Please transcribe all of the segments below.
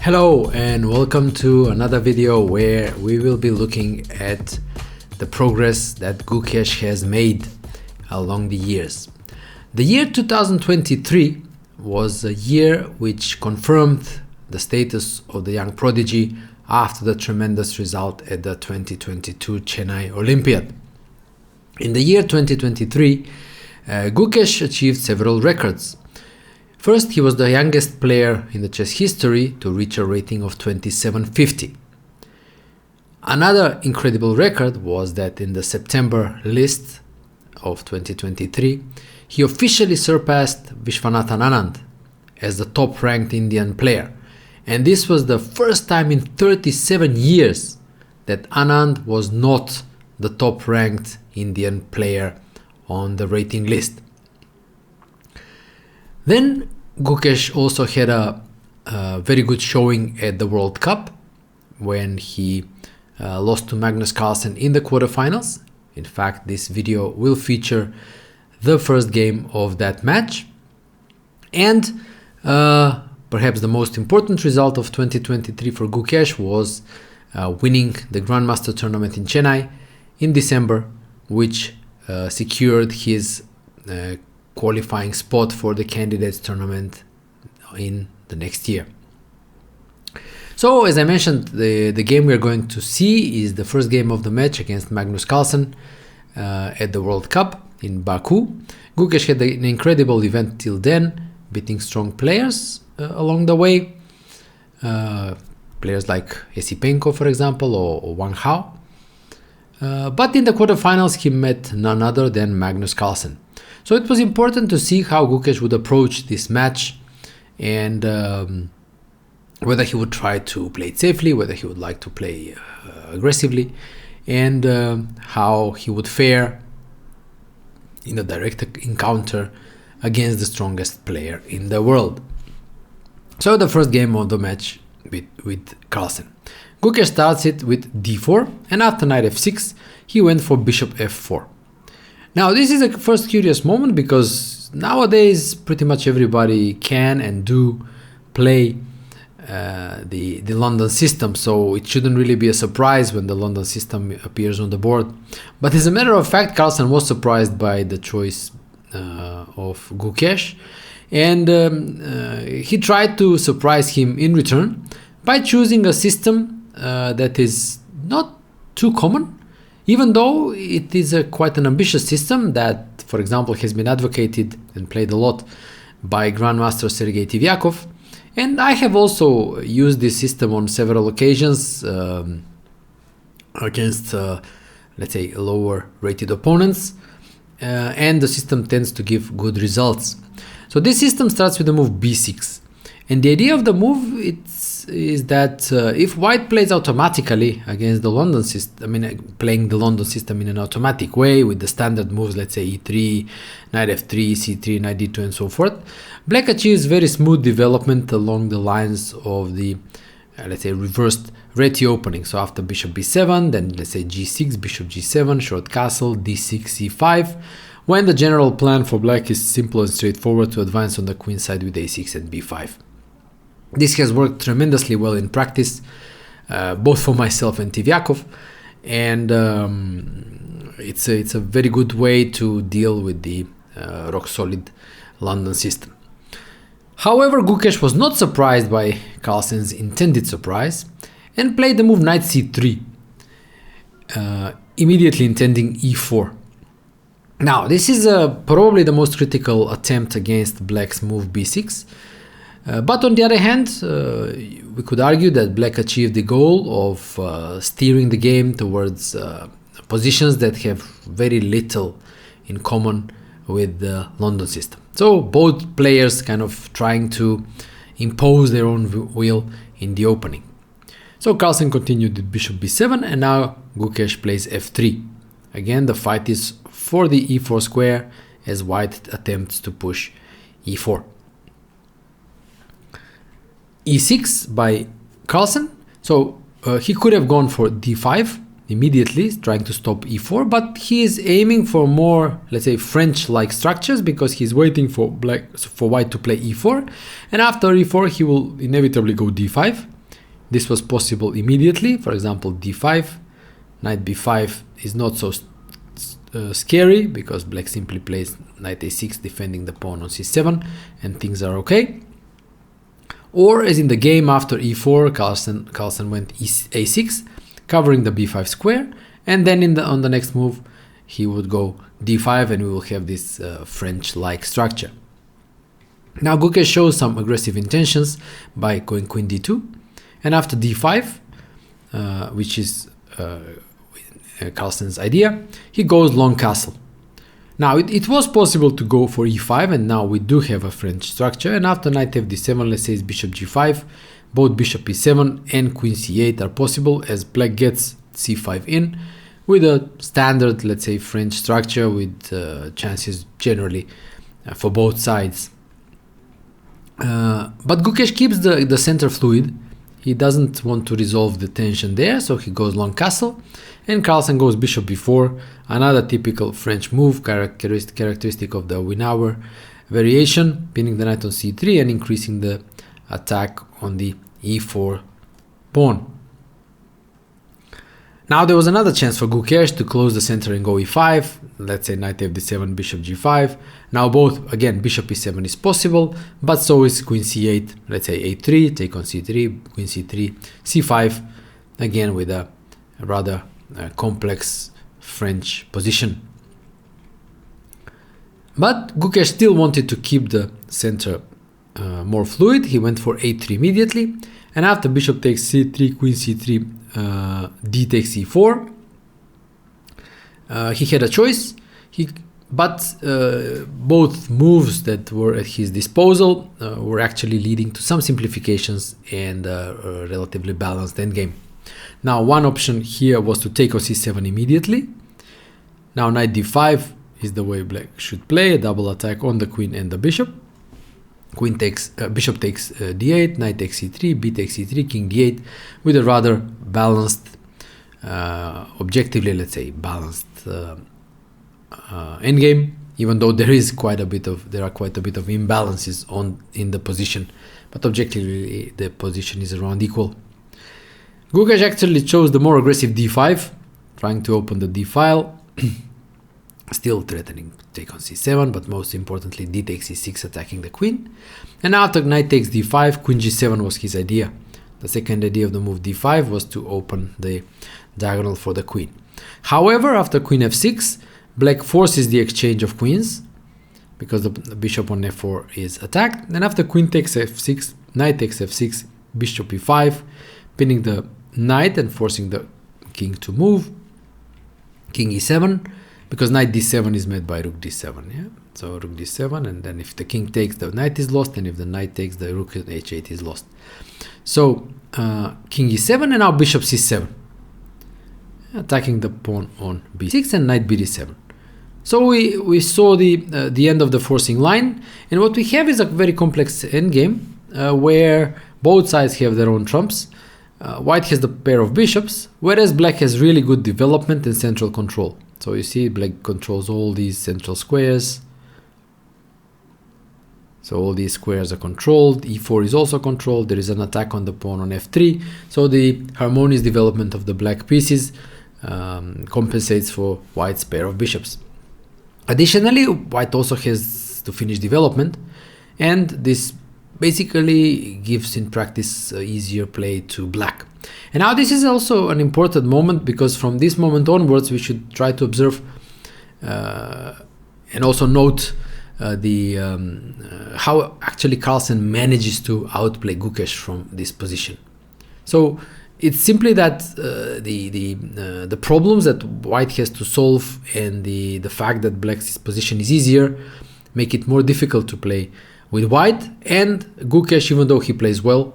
Hello and welcome to another video where we will be looking at the progress that Gukesh has made along the years. The year 2023 was a year which confirmed the status of the young prodigy after the tremendous result at the 2022 Chennai Olympiad. In the year 2023, Gukesh achieved several records. First, he was the youngest player in the chess history to reach a rating of 2750. Another incredible record was that in the September list of 2023, he officially surpassed Viswanathan Anand as the top-ranked Indian player. And this was the first time in 37 years that Anand was not the top-ranked Indian player on the rating list. Then Gukesh also had a very good showing at the World Cup when he lost to Magnus Carlsen in the quarterfinals. In fact, this video will feature the first game of that match. And perhaps the most important result of 2023 for Gukesh was winning the Grandmaster tournament in Chennai in December, which secured his qualifying spot for the candidates tournament in the next year. So, as I mentioned, the game we are going to see is the first game of the match against Magnus Carlsen at the World Cup in Baku. Gukesh had an incredible event till then, beating strong players along the way. Players like Esipenko, for example, or Wang Hao. But in the quarterfinals, he met none other than Magnus Carlsen. So it was important to see how Gukesh would approach this match and whether he would try to play it safely, whether he would like to play aggressively, and how he would fare in a direct encounter against the strongest player in the world. So the first game of the match with Carlsen. Gukesh starts it with d4, and after knight f6, he went for bishop f4. Now, this is a first curious moment because nowadays pretty much everybody can and do play the London system, so it shouldn't really be a surprise when the London system appears on the board. But as a matter of fact, Carlsen was surprised by the choice of Gukesh, and he tried to surprise him in return by choosing a system that is not too common, even though it is quite an ambitious system that, for example, has been advocated and played a lot by Grandmaster Sergei Tivyakov. And I have also used this system on several occasions against, let's say, lower rated opponents. And the system tends to give good results. So this system starts with the move b6. And the idea of the move is that if white plays automatically against the London system, playing the London system in an automatic way with the standard moves, let's say e3, knight f3, c3, knight d2, and so forth, black achieves very smooth development along the lines of the, let's say, reversed reti opening. So after bishop b7, then let's say g6, bishop g7, short castle, d6, c5, when the general plan for black is simple and straightforward to advance on the queen side with a6 and b5. This has worked tremendously well in practice, both for myself and Tivyakov, and it's a very good way to deal with the rock-solid London system. However, Gukesh was not surprised by Carlsen's intended surprise and played the move knight c3, immediately intending e4. Now, this is probably the most critical attempt against black's move b6. But on the other hand, we could argue that black achieved the goal of steering the game towards positions that have very little in common with the London system. So both players kind of trying to impose their own will in the opening. So Carlsen continued with bishop b7, and now Gukesh plays f3. Again, the fight is for the e4 square as white attempts to push e4. e6 by Carlsen. So he could have gone for d5 immediately, trying to stop e4, but he is aiming for more, let's say, French-like structures because he's waiting for white to play e4, and after e4 he will inevitably go d5. this was possible immediately. For example, d5, knight b5 is not so scary because black simply plays knight a6 defending the pawn on c7 and things are okay. Or as in the game after e4, Carlsen went a6 covering the b5 square, and then on the next move he would go d5 and we will have this French-like structure. Now Gukesh shows some aggressive intentions by going queen d2, and after d5, which is Carlsen's idea, he goes long castle. Now it was possible to go for e5, and now we do have a French structure, and after knight fd7, let's say it's bishop g5, both bishop e7 and queen c8 are possible as black gets c5 in with a standard, let's say, French structure with chances generally for both sides. But Gukesh keeps the center fluid. He doesn't want to resolve the tension there, so he goes long castle, and Carlsen goes bishop b4, another typical French move, characteristic of the Winauer variation, pinning the knight on c3 and increasing the attack on the e4 pawn. Now there was another chance for Gukesh to close the center and go e5, let's say knight fd7, bishop g5. Now both, again, bishop e7 is possible, but so is queen c8, let's say a3, take on c3, queen c3, c5, again with a rather complex French position. But Gukesh still wanted to keep the center more fluid. He went for a3 immediately, and after bishop takes c3, queen c3, d takes e4, he had a choice, but both moves that were at his disposal were actually leading to some simplifications and a relatively balanced endgame. Now one option here was to take on c7 immediately. Now knight d5 is the way black should play, a double attack on the queen and the bishop. Queen takes, bishop takes d8, knight takes c3, b takes c3, king d8, with a rather balanced, objectively, let's say, balanced endgame. Even though there are quite a bit of imbalances in the position, but objectively the position is around equal. Gukesh actually chose the more aggressive d5, trying to open the d file. Still threatening to take on c7, but most importantly d takes c6, attacking the queen. And after knight takes d5, queen g7 was his idea. The second idea of the move d5 was to open the diagonal for the queen. However, after queen f6, black forces the exchange of queens because the bishop on f4 is attacked. And after queen takes f6, knight takes f6, bishop e5, pinning the knight and forcing the king to move. King e7, because knight d7 is met by rook d7, yeah? So rook d7, and then if the king takes, the knight is lost, and if the knight takes, the rook h8 is lost. So king e7, and now bishop c7, attacking the pawn on b6, and knight bd7. So we saw the end of the forcing line, and what we have is a very complex endgame where both sides have their own trumps. White has the pair of bishops, whereas black has really good development and central control. So you see black controls all these central squares. So all these squares are controlled. e4 is also controlled. There is an attack on the pawn on f3. So the harmonious development of the black pieces compensates for white's pair of bishops. Additionally, white also has to finish development, and this basically gives in practice easier play to black. And now this is also an important moment, because from this moment onwards we should try to observe and also note how actually Carlsen manages to outplay Gukesh from this position. So it's simply that the problems that white has to solve and the fact that black's position is easier make it more difficult to play with white. And Gukesh, even though he plays well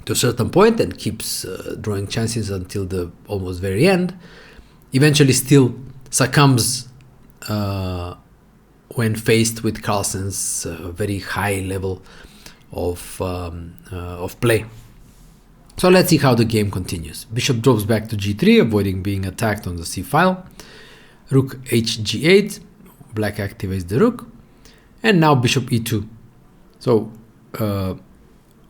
to a certain point and keeps drawing chances until the almost very end, eventually still succumbs when faced with Carlsen's very high level of play. So let's see how the game continues. Bishop drops back to g3, avoiding being attacked on the c file. Rook hg8, black activates the rook, and now bishop e2. So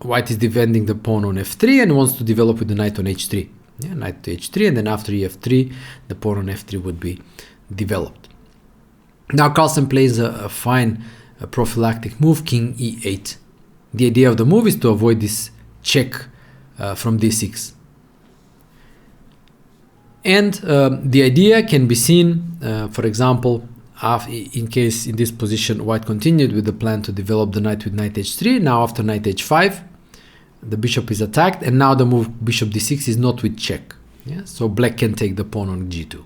white is defending the pawn on f3 and wants to develop with the knight on h3. Yeah, knight to h3, and then after ef3, the pawn on f3 would be developed. Now Carlsen plays a fine prophylactic move, king e8. The idea of the move is to avoid this check from d6. And the idea can be seen, for example, in case in this position white continued with the plan to develop the knight with knight h3. Now after knight h5, the bishop is attacked, and now the move bishop d6 is not with check. Yeah? So black can take the pawn on g2.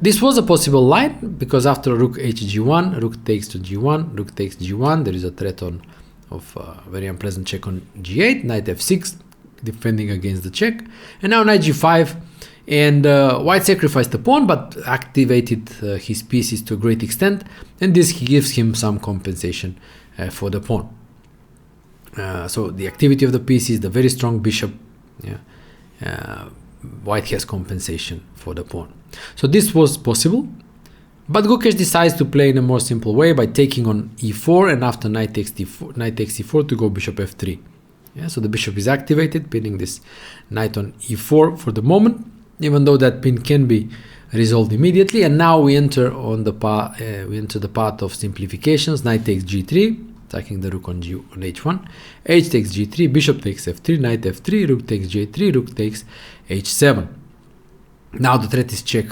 This was a possible line because after rook hg1, rook takes to g1, rook takes g1, there is a threat of very unpleasant check on g8, knight f6, defending against the check, and now knight g5, and white sacrificed the pawn but activated his pieces to a great extent, and this gives him some compensation for the pawn. So the activity of the pieces, the very strong bishop, white has compensation for the pawn. So this was possible, but Gukesh decides to play in a more simple way by taking on e4, and after knight takes e4 to go bishop f3. Yeah, so the bishop is activated, pinning this knight on e4 for the moment, even though that pin can be resolved immediately. And now we enter on the path of simplifications. Knight takes g3, attacking the rook on h1. H takes g3, bishop takes f3, knight f3, rook takes j3, rook takes h7. Now the threat is check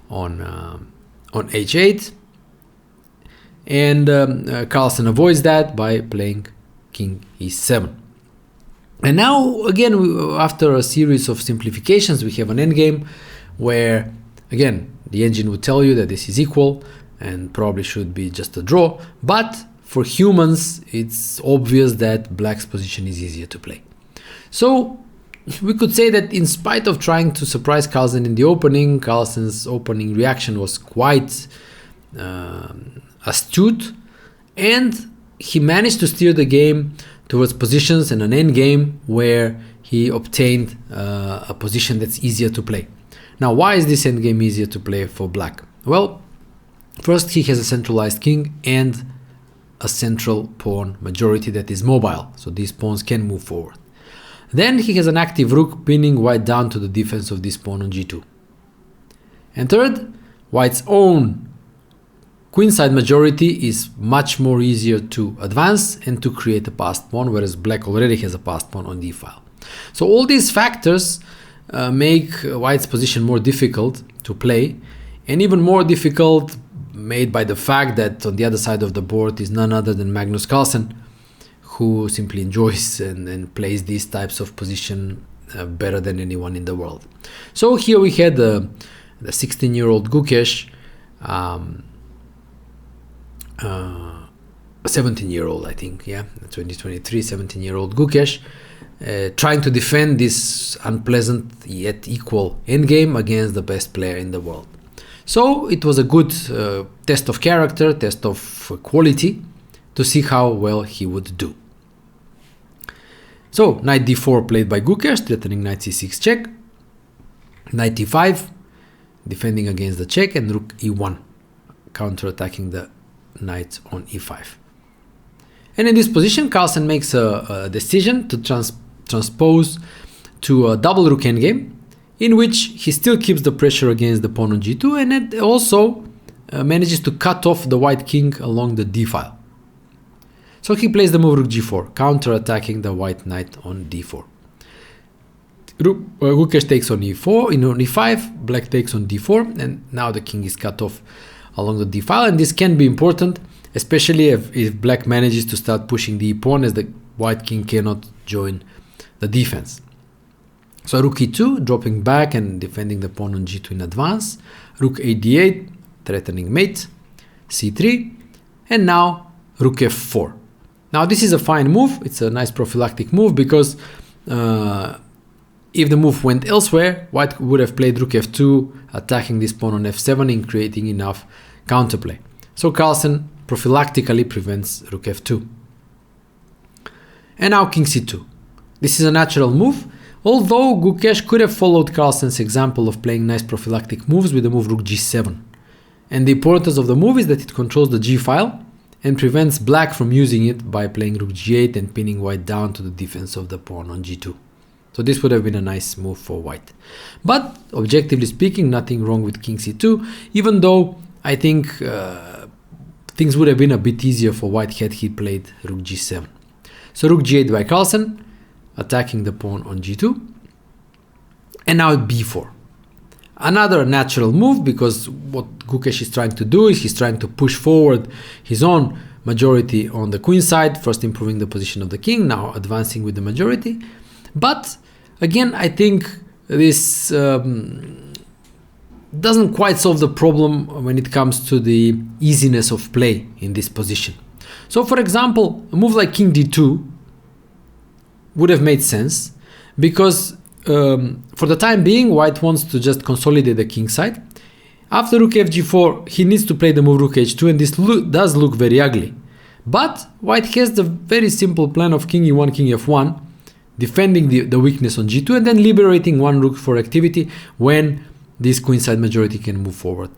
on h8, and Carlsen avoids that by playing king e7. And now again, after a series of simplifications, we have an endgame where again the engine would tell you that this is equal and probably should be just a draw, but for humans it's obvious that black's position is easier to play. So we could say that in spite of trying to surprise Carlsen in the opening, Carlsen's opening reaction was quite astute, and he managed to steer the game towards positions and an endgame where he obtained a position that's easier to play. Now, why is this endgame easier to play for black? Well, first he has a centralized king and a central pawn majority that is mobile, so these pawns can move forward. Then he has an active rook pinning white down to the defense of this pawn on g2. And third, white's own queenside majority is much more easier to advance and to create a passed pawn, whereas black already has a passed pawn on d-file. So all these factors make white's position more difficult to play, and even more difficult made by the fact that on the other side of the board is none other than Magnus Carlsen, who simply enjoys and plays these types of position better than anyone in the world. So here we had the 16-year-old Gukesh, a 17-year-old, I think, 2023, 17-year-old Gukesh, trying to defend this unpleasant yet equal endgame against the best player in the world. So it was a good test of character, test of quality, to see how well he would do. So knight d4 played by Gukesh, threatening knight c6 check, knight e5, defending against the check, and rook e1, counter-attacking the knight on e5. And in this position, Carlsen makes a decision to transpose to a double rook endgame, in which he still keeps the pressure against the pawn on g2, and it also manages to cut off the white king along the d-file. So he plays the move rook g4, counter-attacking the white knight on d4. Gukesh takes on e4, on e5, black takes on d4, and now the king is cut off along the d-file, and this can be important, especially if black manages to start pushing the e-pawn, as the white king cannot join the defense. So rook e2, dropping back and defending the pawn on g2 in advance, rook a d8, threatening mate, c3, and now rook f4. Now this is a fine move, it's a nice prophylactic move, because if the move went elsewhere, white would have played rook f2, attacking this pawn on f7 and creating enough counterplay. So Carlsen prophylactically prevents rook f2. And now king c2. This is a natural move, although Gukesh could have followed Carlsen's example of playing nice prophylactic moves with the move rook g7. And the importance of the move is that it controls the g file, and prevents black from using it by playing rook g8 and pinning white down to the defense of the pawn on g2. So this would have been a nice move for white. But objectively speaking, nothing wrong with king c2, even though I think things would have been a bit easier for white had he played rook g7. So rook g8 by Carlsen, attacking the pawn on g2. And now b4. Another natural move, because what Gukesh is trying to do is he's trying to push forward his own majority on the queen side, first improving the position of the king, now advancing with the majority. But again, I think this doesn't quite solve the problem when it comes to the easiness of play in this position. So for example, a move like king d2 would have made sense, because for the time being, white wants to just consolidate the king side. After rook fg4, he needs to play the move rook h2, and this does look very ugly. But white has the very simple plan of king e1, king f1, defending the weakness on g2, and then liberating one rook for activity when this queenside majority can move forward.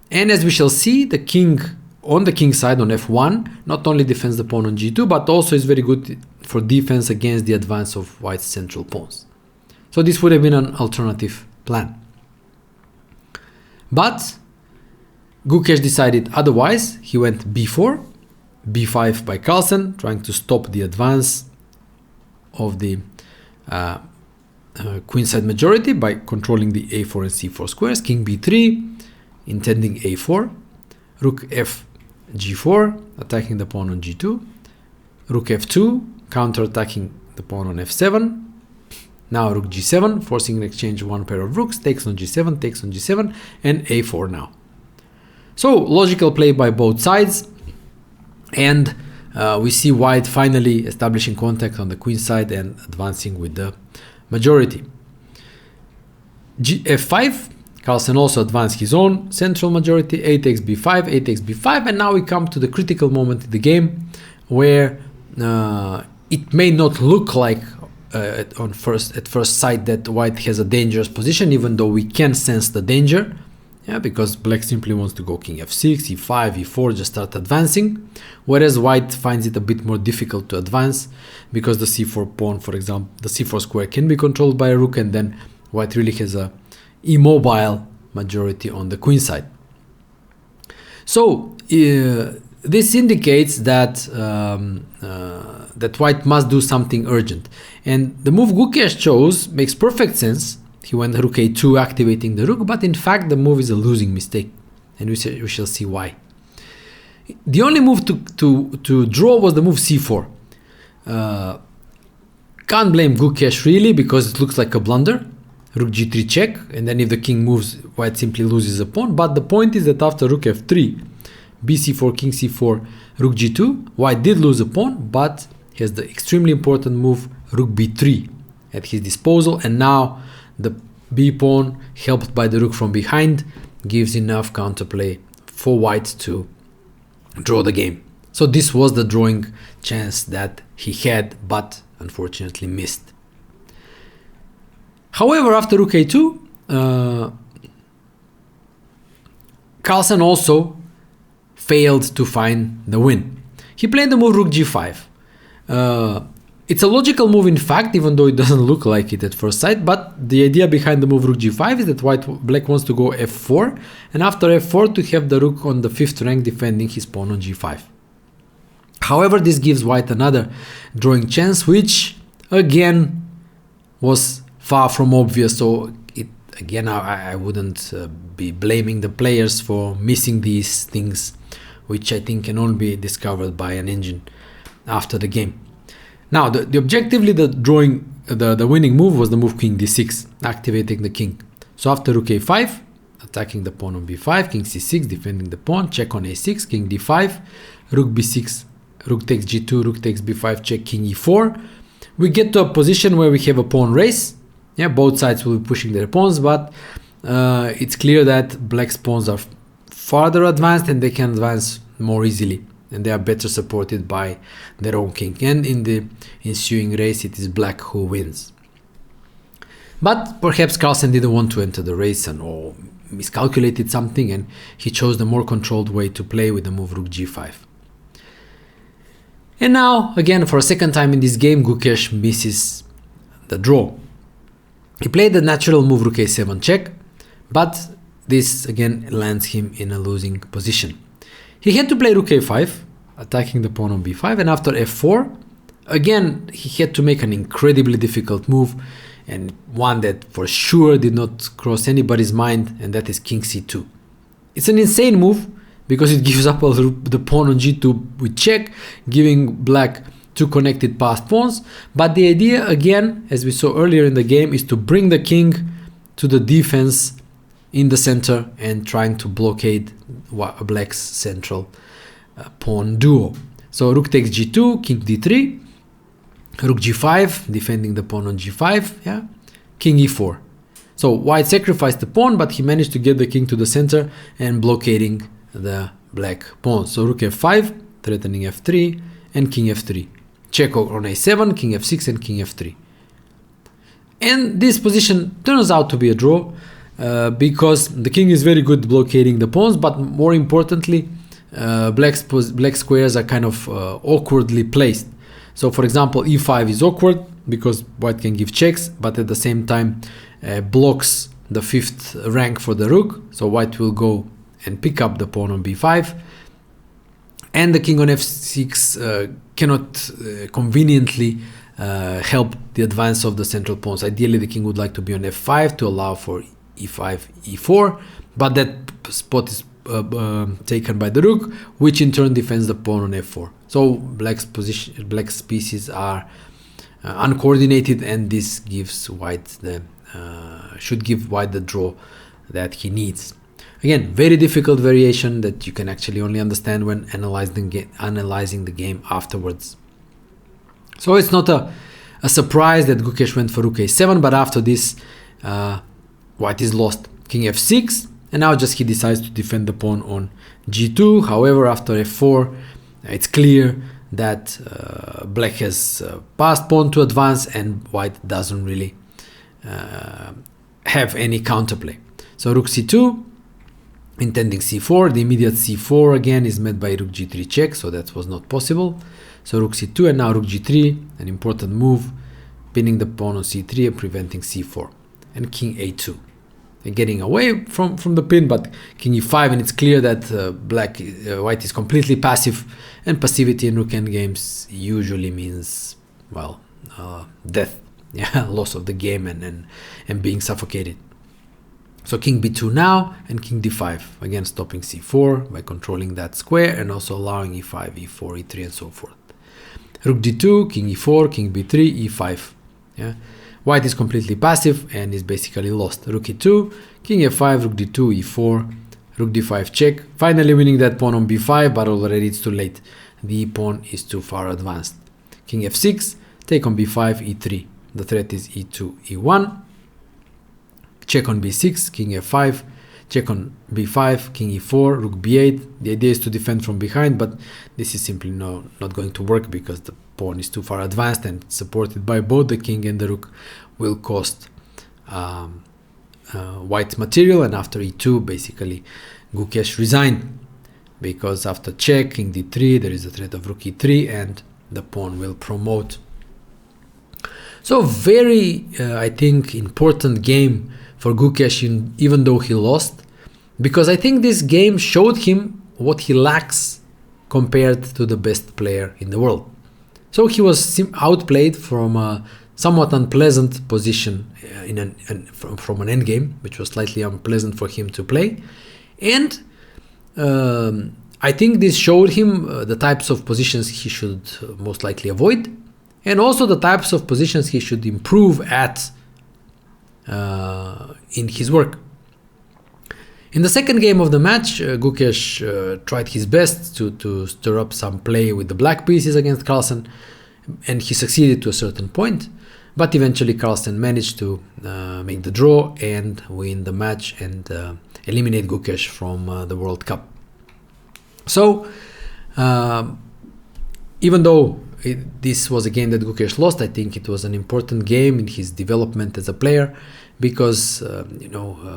And as we shall see, the king on the king side on f1 not only defends the pawn on g2, but also is very good for defense against the advance of white's central pawns. So this would have been an alternative plan. But Gukesh decided otherwise. He went b4, b5 by Carlsen, trying to stop the advance of the queenside majority by controlling the a4 and c4 squares. King b3, intending a4. Rook f g4, attacking the pawn on g2. Rook f2, counter-attacking the pawn on f7. Now rook g7, forcing an exchange of one pair of rooks, takes on g7, takes on g7, and a4 now. So logical play by both sides, and we see white finally establishing contact on the queen side and advancing with the majority. f5, Carlsen also advanced his own central majority, a takes b5, a takes b5, and now we come to the critical moment in the game where it may not look like at first sight that white has a dangerous position, even though we can sense the danger, because black simply wants to go king f6, e5, e4, just start advancing, whereas white finds it a bit more difficult to advance because the c4 pawn, for example, the c4 square can be controlled by a rook, and then white really has a immobile majority on the queen side. So this indicates that that white must do something urgent, and the move Gukesh chose makes perfect sense. He went rook a2, activating the rook, but in fact the move is a losing mistake, and we shall see why. The only move to draw was the move c4. Can't blame Gukesh really, because it looks like a blunder. Rook g3 check, and then if the king moves, white simply loses a pawn. But the point is that after rook f3, bc4, king c4, rook g2, white did lose a pawn, but he has the extremely important move rook b3 at his disposal, and now the b pawn, helped by the rook from behind, gives enough counterplay for white to draw the game. So this was the drawing chance that he had, but unfortunately missed. However, after rook a2, Carlsen also failed to find the win. He played the move rook g5. It's a logical move in fact, even though it doesn't look like it at first sight, but the idea behind the move rook g5 is that black wants to go f4, and after f4 to have the rook on the 5th rank defending his pawn on g5. However, this gives white another drawing chance, which again was far from obvious, so I wouldn't be blaming the players for missing these things, which I think can only be discovered by an engine after the game. Now, the objectively the winning move was the move king d6, activating the king. So after rook a5, attacking the pawn on b5, king c6, defending the pawn, check on a6, king d5, rook b6, rook takes g2, rook takes b5, check, king e4. We get to a position where we have a pawn race. Yeah, both sides will be pushing their pawns, but it's clear that black's pawns are farther advanced and they can advance more easily, and they are better supported by their own king. And in the ensuing race, it is black who wins. But perhaps Carlsen didn't want to enter the race or miscalculated something, and he chose the more controlled way to play with the move rook g5. And now, again, for a second time in this game, Gukesh misses the draw. He played the natural move rook a7 check, but this again lands him in a losing position. He had to play rook a5, attacking the pawn on b5, and after f4, again, he had to make an incredibly difficult move, and one that for sure did not cross anybody's mind, and that is king c2. It's an insane move because it gives up the pawn on g2 with check, giving black two connected passed pawns. But the idea, again, as we saw earlier in the game, is to bring the king to the defense in the center and trying to blockade black's central pawn duo. So rook takes g2, king d3, rook g5, defending the pawn on g5, yeah, king e4. So white sacrificed the pawn, but he managed to get the king to the center and blockading the black pawn. So rook f5, threatening f3, and king f3. Check on a7, king f6, and king f3. And this position turns out to be a draw because the king is very good blockading the pawns, but more importantly, black squares are kind of awkwardly placed. So for example, e5 is awkward because white can give checks, but at the same time blocks the fifth rank for the rook. So white will go and pick up the pawn on b5. And the king on f6 cannot conveniently help the advance of the central pawns. Ideally, the king would like to be on f5 to allow for e5, e4, but that spot is taken by the rook, which in turn defends the pawn on f4. So black's pieces are uncoordinated, and this gives white should give white the draw that he needs. Again, very difficult variation that you can actually only understand when analyzing the game afterwards. So it's not a surprise that Gukesh went for rook a7, but after this, white is lost. King f6, and now just he decides to defend the pawn on g2. However, after f4, it's clear that black has passed pawn to advance, and white doesn't really have any counterplay. So rook c2, intending c4. The immediate c4 again is met by rook g3 check, so that was not possible. So rook c2, and now rook g3, an important move, pinning the pawn on c3 and preventing c4. And king a2, and getting away from the pin, but king e5, and it's clear that white is completely passive, and passivity in rook endgames usually means, well, death, yeah, loss of the game and being suffocated. So king b2 now, and king d5, again stopping c4 by controlling that square and also allowing e5, e4, e3, and so forth. Rook d2, king e4, king b3, e5. Yeah, white is completely passive and is basically lost. Rook e2, king f5, rook d2, e4, rook d5 check. Finally winning that pawn on b5, but already it's too late. The pawn is too far advanced. King f6, take on b5, e3. The threat is e2, e1. Check on b6, king f5, check on b5, king e4, rook b8. The idea is to defend from behind, but this is simply not going to work because the pawn is too far advanced, and supported by both the king and the rook will cost white material. And after e2, basically Gukesh resigned, because after check, king d3, there is a threat of rook e3, and the pawn will promote. So very, I think, important game for Gukesh, even though he lost, because I think this game showed him what he lacks compared to the best player in the world. So he was outplayed from a somewhat unpleasant position from an endgame, which was slightly unpleasant for him to play. And I think this showed him the types of positions he should most likely avoid, and also the types of positions he should improve at in his work. In the second game of the match, Gukesh tried his best to stir up some play with the black pieces against Carlsen, and he succeeded to a certain point, but eventually Carlsen managed to make the draw and win the match and eliminate Gukesh from the World Cup. So even though this was a game that Gukesh lost, I think it was an important game in his development as a player, because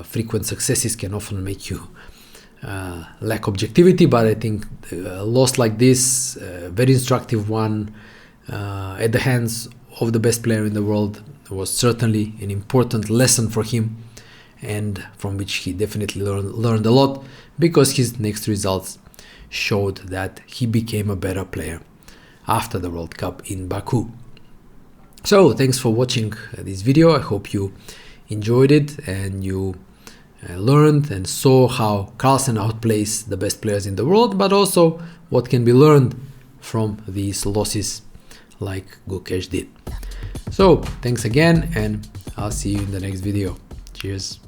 frequent successes can often make you lack objectivity, but I think a loss like this, very instructive one, at the hands of the best player in the world, was certainly an important lesson for him, and from which he definitely learned a lot, because his next results showed that he became a better player after the World Cup in Baku. So thanks for watching this video. I hope you enjoyed it and you learned and saw how Carlsen outplays the best players in the world, but also what can be learned from these losses like Gukesh did. So thanks again, and I'll see you in the next video. Cheers.